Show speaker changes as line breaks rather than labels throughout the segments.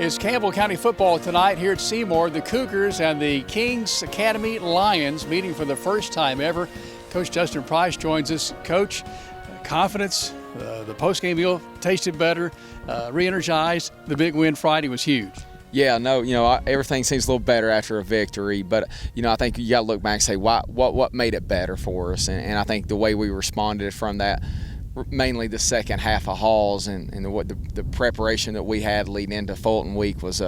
It's Campbell County football tonight here at Seymour. The Cougars and the Kings Academy Lions meeting for the first time ever. Coach Justin Price joins us. Coach, confidence, the postgame meal tasted better, re-energized. The big win Friday was huge.
Yeah, no, everything seems a little better after a victory, but, I think you got to look back and say, what made it better for us? And I think the way we responded from that, mainly the second half of Halls and what the preparation that we had leading into Fulton week was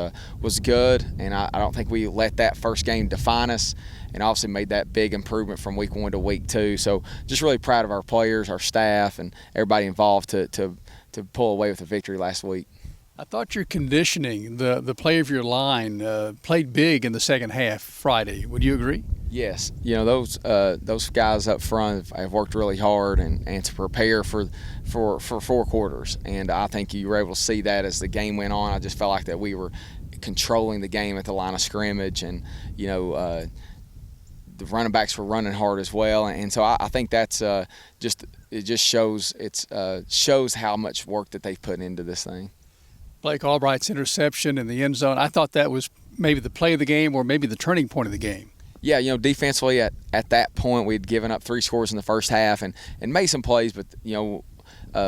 good, and I don't think we let that first game define us, and obviously made that big improvement from week 1 to week 2. So just really proud of our players, our staff, and everybody involved to pull away with a victory last week.
I thought your conditioning, the play of your line, played big in the second half Friday. Would you agree?
Yes, those guys up front have worked really hard and to prepare for 4 quarters, and I think you were able to see that as the game went on. I just felt like that we were controlling the game at the line of scrimmage, and the running backs were running hard as well, and so I think that's just shows how much work that they've put into this thing.
Blake Albright's interception in the end zone, I thought that was maybe the play of the game or maybe the turning point of the game.
Yeah, defensively at that point we had given up 3 scores in the first half and made some plays, but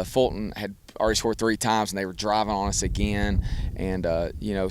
Fulton had already scored 3 times and they were driving on us again, and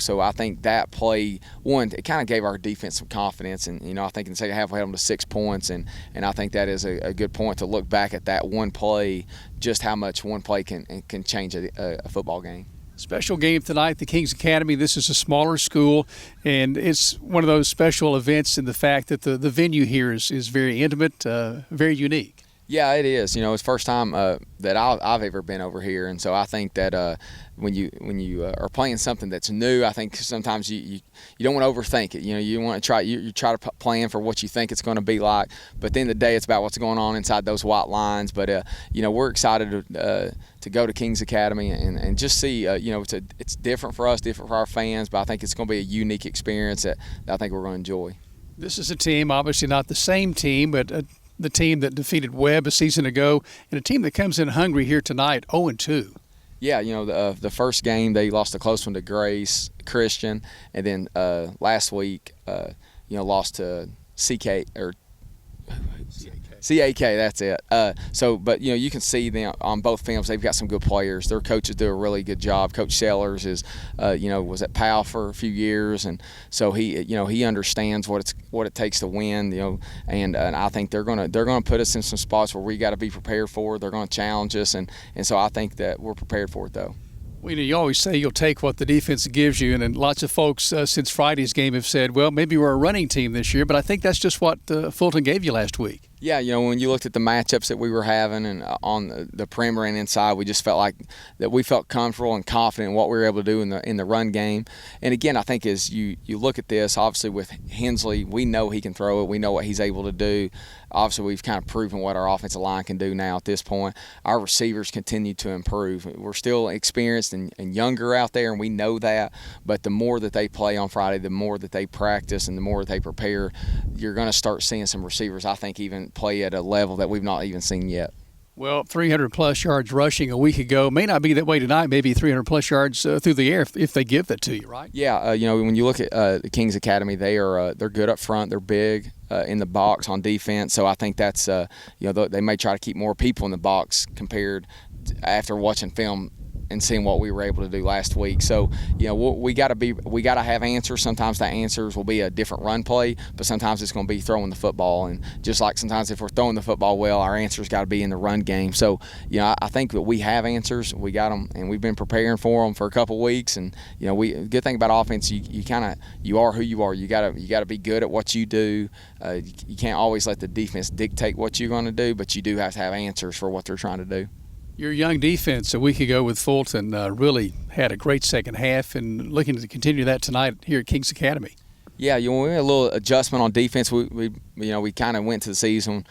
so I think that play, one, it kind of gave our defense some confidence, and I think in the second half we held them to 6 points, and I think that is a good point to look back at that one play, just how much one play can change a football game.
Special game tonight, the Kings Academy. This is a smaller school, and it's one of those special events in the fact that the venue here is very intimate, very unique.
Yeah, it is. It's the first time that I've ever been over here, and so I think that when you are playing something that's new, I think sometimes you don't want to overthink it. You want to try you try to plan for what you think it's going to be like, but at the end of the day, it's about what's going on inside those white lines. But we're excited to go to Kings Academy and just see. It's different for us, different for our fans, but I think it's going to be a unique experience that I think we're going to enjoy. This
is a team, obviously not the same team, but the team that defeated Webb a season ago, and a team that comes in hungry here tonight, 0-2.
Yeah, the first game they lost a close one to Grace Christian, and then last week, lost to CAK, that's it. But you can see them on both films. They've got some good players. Their coaches do a really good job. Coach Sellers is, was at Powell for a few years, and so he understands what it takes to win. And I think they're gonna put us in some spots where we got to be prepared for. They're going to challenge us, and so I think that we're prepared for it though.
Well, you always say you'll take what the defense gives you, and lots of folks since Friday's game have said, well, maybe we're a running team this year, but I think that's just what Fulton gave you last week. Yeah,
when you looked at the matchups that we were having and on the perimeter and inside, we just felt like that we felt comfortable and confident in what we were able to do in the run game. And again, I think as you look at this, obviously with Hensley, we know he can throw it. We know what he's able to do. Obviously, we've kind of proven what our offensive line can do now at this point. Our receivers continue to improve. We're still experienced and younger out there, and we know that. But the more that they play on Friday, the more that they practice and the more that they prepare, you're going to start seeing some receivers, I think, even play at a level that we've not even seen yet.
Well, 300-plus yards rushing a week ago may not be that way tonight. Maybe 300-plus yards through the air if they give that to you, right?
Yeah, when you look at the Kings Academy, they're good up front. They're big in the box on defense. So I think that's they may try to keep more people in the box compared to, after watching film and seeing what we were able to do last week. So, we got to have answers. Sometimes the answers will be a different run play, but sometimes it's going to be throwing the football. And just like sometimes if we're throwing the football well, our answers got to be in the run game. So, I think that we have answers. We got them, and we've been preparing for them for a couple of weeks. And good thing about offense, you are who you are. You got to be good at what you do. You can't always let the defense dictate what you're going to do, but you do have to have answers for what they're trying to do.
Your young defense a week ago with Fulton really had a great second half, and looking to continue that tonight here at Kings Academy.
Yeah, we had a little adjustment on defense. We kind of went to the season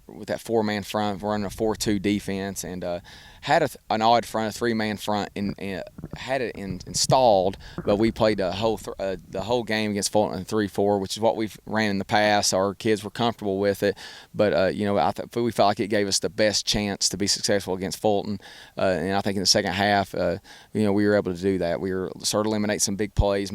with that 4-man front, running a 4-2 defense, and had an odd front, a 3-man front, and had it installed. But we played the whole game against Fulton in 3-4, which is what we've ran in the past. Our kids were comfortable with it, but we felt like it gave us the best chance to be successful against Fulton. And I think in the second half, we were able to do that. We were started to eliminate some big plays,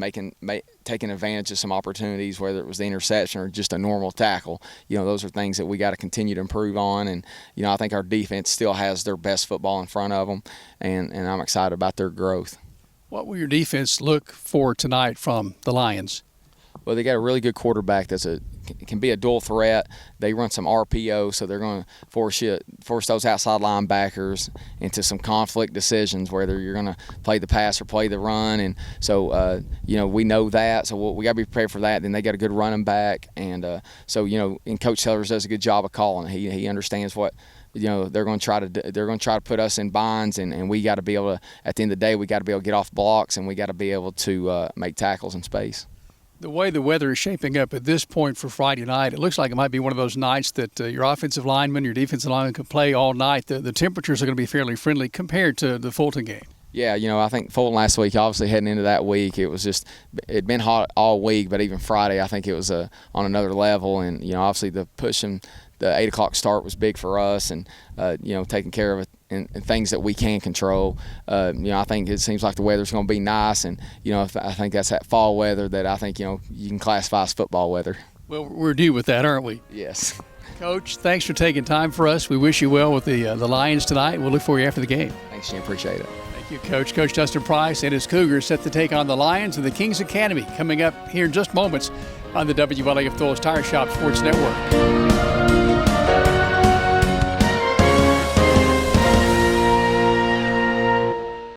taking advantage of some opportunities, whether it was the interception or just a normal tackle. Those are things that we got to continue to improve on. And I think our defense still has their best football in front of them, and I'm excited about their growth.
What will your defense look for tonight from the Lions?
Well, they got a really good quarterback can be a dual threat. They run some RPO, so they're going to force those outside linebackers into some conflict decisions, whether you're going to play the pass or play the run. And so, we know that, so we got to be prepared for that. Then they got a good running back, and and Coach Sellers does a good job of calling. He understands what they're going to try to do. They're going to try to put us in binds, and we got to be able to. At the end of the day, we got to be able to get off blocks, and we got to be able to make tackles in space.
The way the weather is shaping up at this point for Friday night, it looks like it might be one of those nights that your offensive linemen, your defensive linemen can play all night. The temperatures are going to be fairly friendly compared to the Fulton game.
Yeah, I think Fulton last week, obviously heading into that week, it'd been hot all week, but even Friday, I think it was on another level. And, obviously the pushing the 8 o'clock start was big for us, and, taking care of it and things that we can control. I think it seems like the weather's going to be nice, and, I think that's that fall weather that I think, you can classify as football weather.
Well, we're due with that, aren't we?
Yes.
Coach, thanks for taking time for us. We wish you well with the Lions tonight. We'll look for you after the game.
Thanks, Jim. Appreciate it.
Thank you, Coach. Coach Dustin Price and his Cougars set to take on the Lions of the Kings Academy coming up here in just moments on the WLAF Tires Shop Sports Network.